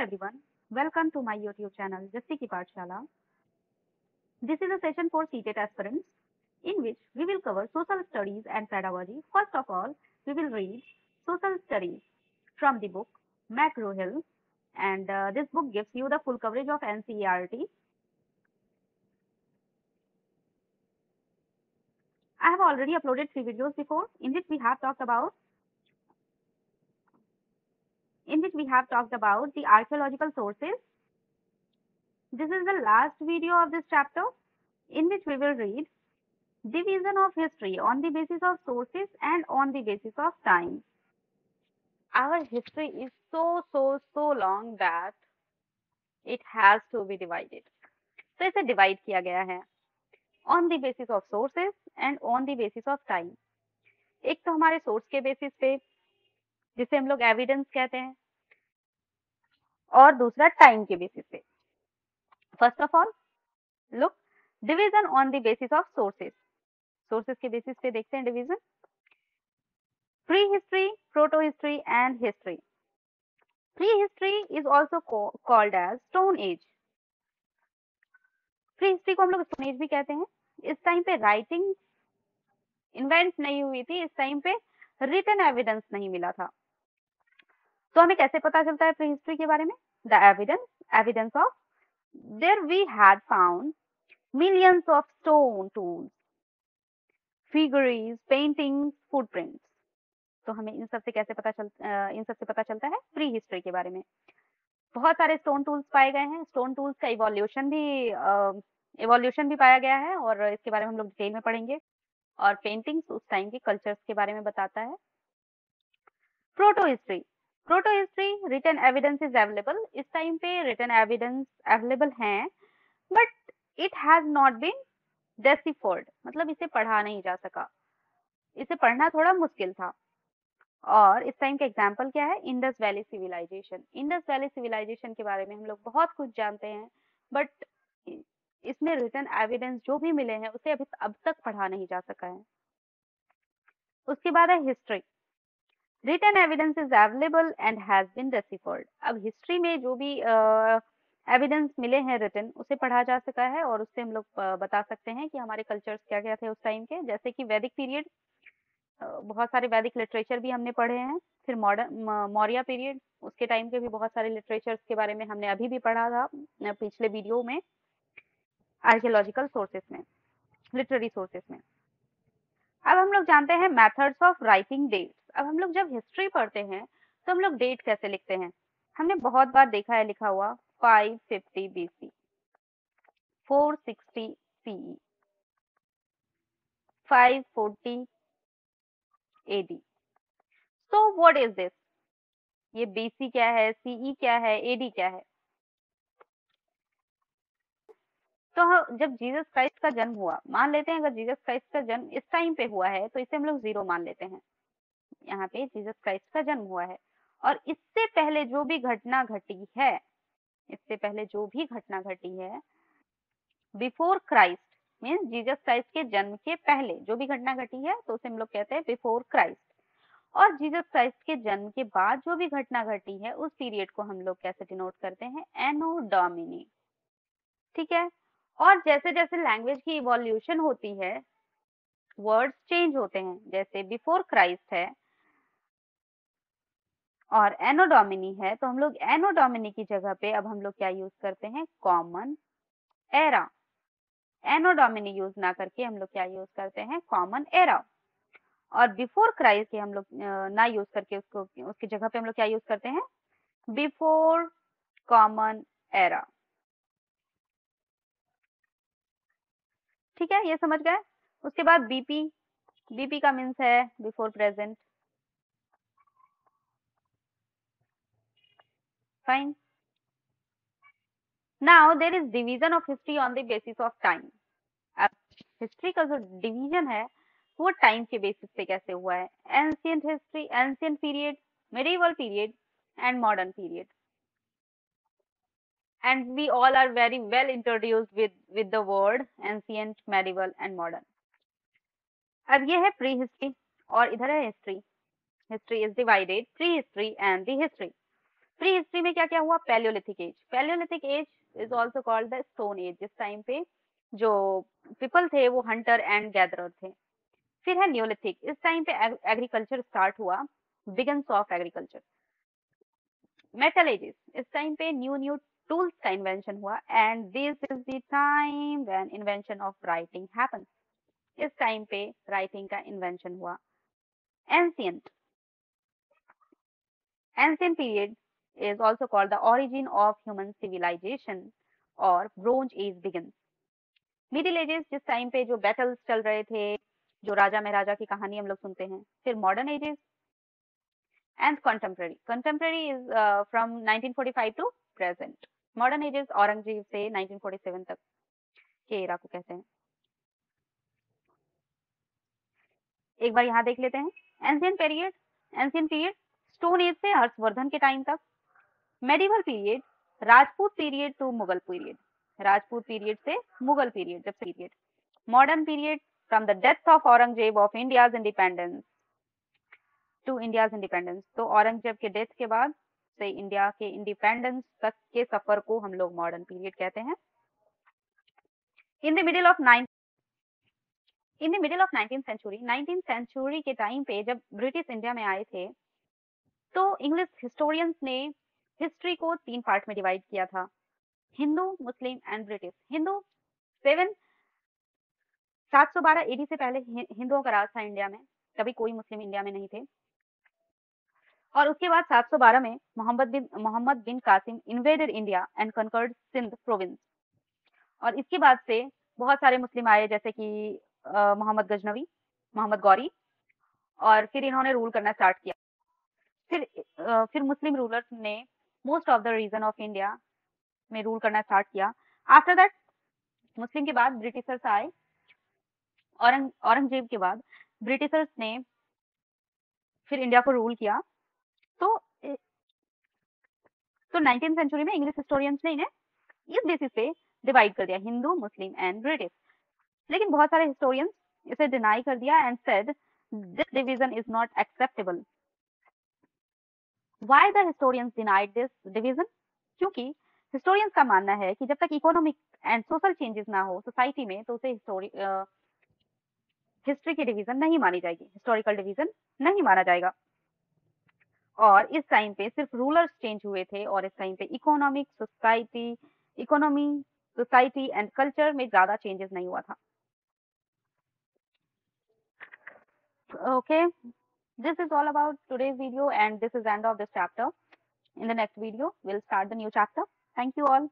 everyone, welcome to my YouTube channel Jasti Ki Pathshala. This is a session for CTET aspirants in which we will cover social studies and pedagogy. First of all, we will read social studies from the book McGraw-Hill, and this book gives you the full coverage of NCERT. I have already uploaded 3 videos before in which we have talked about the archaeological sources. This is the last video of this chapter in which we will read division of history on the basis of sources and on the basis of time. Our history is so long that it has to be divided. तो इसे divide किया गया है on the basis of sources and on the basis of time. एक तो हमारे source के basis पे जिसे हम लोग एविडेंस कहते हैं और दूसरा टाइम के बेसिस पे. First of all look division on the basis of sources. Sources के बेसिस पे देखते हैं division. Prehistory, protohistory and history. Prehistory is also called as Stone Age. Prehistory को हम लोग Stone Age भी कहते हैं. इस टाइम पे राइटिंग इन्वेंट नहीं हुई थी, इस टाइम पे रिटन एविडेंस नहीं मिला था. तो हमें कैसे पता चलता है प्रीहिस्ट्री के बारे में? The evidence of there we had found millions of stone tools, figurines, paintings, footprints. तो हमें इन सब से पता चलता है प्री हिस्ट्री के बारे में. बहुत सारे स्टोन टूल्स पाए गए हैं. स्टोन टूल्स का इवोल्यूशन भी पाया गया है और इसके बारे में हम लोग डिटेल में पढ़ेंगे. और पेंटिंग्स उस टाइम के कल्चर्स के बारे में बताता है. Protohistory written evidence is available. इस टाइम पे रिटन एविडेंस अवेलेबल हैं but it has not been deciphered. मतलब इसे पढ़ा नहीं जा सका, इसे पढ़ना थोड़ा मुश्किल था. और इस टाइम का एग्जाम्पल क्या है? Indus valley civilization. Indus valley civilization के बारे में हम लोग बहुत कुछ जानते हैं बट इसमें रिटन एविडेंस जो भी मिले हैं उसे अब तक पढ़ा नहीं जा सका है. उसके बाद है history. Written evidence is available and has been deciphered. अब हिस्ट्री में जो भी एविडेंस मिले हैं रिटन उसे पढ़ा जा सका है और उससे हम लोग बता सकते हैं कि हमारे कल्चर्स क्या क्या थे उस टाइम के. जैसे कि वैदिक पीरियड, बहुत सारे वैदिक लिटरेचर भी हमने पढ़े हैं. फिर मौर्य पीरियड, उसके टाइम के भी बहुत सारे लिटरेचर्स के बारे में हमने अभी भी पढ़ा था पिछले वीडियो में आर्कियोलॉजिकल सोर्सेस में, लिटरेरी सोर्सेस में. अब हम लोग जानते हैं मेथड्स ऑफ राइटिंग डेट्स. अब हम लोग जब हिस्ट्री पढ़ते हैं तो हम लोग डेट कैसे लिखते हैं? हमने बहुत बार देखा है लिखा हुआ 550 BC, 460 CE, 540 AD. So what is this? ये BC क्या है, CE क्या है, AD क्या है? तो जब जीसस क्राइस्ट का जन्म हुआ, मान लेते हैं अगर जीसस क्राइस्ट का जन्म इस टाइम पे हुआ है तो इसे हम लोग 0 मान लेते हैं. यहाँ पे जीसस क्राइस्ट का जन्म हुआ है और इससे पहले जो भी घटना घटी है, before Christ means Jesus Christ के जन्म के पहले जो भी घटना घटी है तो उसे हम लोग कहते हैं बिफोर क्राइस्ट. और जीसस क्राइस्ट के जन्म के बाद जो भी घटना घटी है उस पीरियड को हम लोग कैसे डिनोट करते हैं? एनो डोमिनी. ठीक है. और जैसे जैसे लैंग्वेज की इवोल्यूशन होती है वर्ड्स चेंज होते हैं. जैसे बिफोर क्राइस्ट है और एनो डोमिनी है तो हम लोग एनो डोमिनी की जगह पे अब हम लोग क्या यूज करते हैं? Common era. Anno Domini use ना करके हम लोग क्या यूज करते हैं? Common era. और बिफोर क्राइस्ट हम लोग ना यूज करके उसकी जगह पे हम लोग क्या यूज करते हैं? Before common era. ठीक है, ये समझ गए. उसके बाद बीपी का मीन्स है before present. Fine. Now there is division of history on the basis of time. अब हिस्ट्री का जो डिवीजन है वो टाइम के बेसिस पे कैसे हुआ है? Ancient history, ancient period, medieval period and modern period. And we all are very well introduced with the word ancient, medieval and modern. अब ये है प्री हिस्ट्री और इधर है history. History is divided pre history and the history. Pre history में क्या क्या हुआ? Paleolithic age. Paleolithic age is also called the stone age. जिस टाइम पे जो पीपल थे वो हंटर एंड गैदरर थे। फिर है न्यूलिथिक। इस टाइम पे एग्रीकल्चर स्टार्ट हुआ, begins of agriculture. Metal ages, इस टाइम पे न्यू न्यू टूल्स का इन्वेंशन हुआ, and this is the time when invention of writing happens. इस टाइम पे राइटिंग का इन्वेंशन हुआ। Ancient, ancient period is also called the origin of human civilization और bronze age begins। Middle ages, जिस time पे जो battles चल रहे थे, जो राजा महाराजा की कहानी हम लोग सुनते हैं। फिर modern ages and contemporary. Contemporary is from 1945 to present. Modern ages Aurangzeb से 1947 तक के एरा को कहते हैं। एक बार यहाँ देख लेते हैं। Ancient period, ancient period stone age से हर्षवर्धन के टाइम तक। Medieval period, Rajput period to Mughal period. Rajput period से मुगल पीरियड, जब period. Modern period from the death of Aurangzeb of India's independence to India's independence. तो औरंगजेब के डेथ के बाद से इंडिया के इंडिपेंडेंस तक के सफर को हम लोग मॉडर्न पीरियड कहते हैं। In the middle of 19th century, 19th century के टाइम पे जब ब्रिटिश इंडिया में आए थे, तो इंग्लिश हिस्टोरियंस ने हिस्ट्री को 3 पार्ट में डिवाइड किया था। Hindu, Muslim and British. Hindu 712 AD से पहले हिंदुओं का राज था इंडिया में, कभी कोई मुस्लिम इंडिया में नहीं थे। और उसके बाद 712 में Mohammad bin Qasim invaded India and conquered Sindh province. और इसके बाद से बहुत सारे मुस्लिम आए, जैसे कि मोहम्मद गजनवी, मोहम्मद गौरी, और फिर इन्होंने रूल करना स्टार्ट किया। फिर मुस्लिम रूलर्स ने most of the region of India में रूल करना स्टार्ट किया। आफ्टर दैट मुस्लिम के बाद ब्रिटिशर्स आए। औरंगजेब के बाद ब्रिटिशर्स ने फिर इंडिया को रूल किया। तो 19th सेंचुरी में इंग्लिश हिस्टोरियंस ने इन्हें इस बेसिस पे डिवाइड कर दिया, हिंदू, मुस्लिम एंड ब्रिटिश। लेकिन बहुत सारे हिस्टोरियंस इसे डिनाई कर दिया and said this division is not acceptable. Why the historians denied this division? क्योंकि हिस्टोरियंस का मानना है कि जब तक इकोनॉमिक एंड सोशल चेंजेस ना हो सोसाइटी में, तो उसे हिस्ट्री की डिवीजन नहीं मानी जाएगी, हिस्टोरिकल डिवीजन नहीं माना जाएगा। और इस टाइम पे सिर्फ रूलर्स चेंज हुए थे, और इस टाइम पे इकोनॉमी, सोसाइटी एंड कल्चर में ज्यादा चेंजेस नहीं हुआ था। Okay, this is all about today's video, and this is end of this chapter. In the next video, we'll start the new chapter. Thank you all.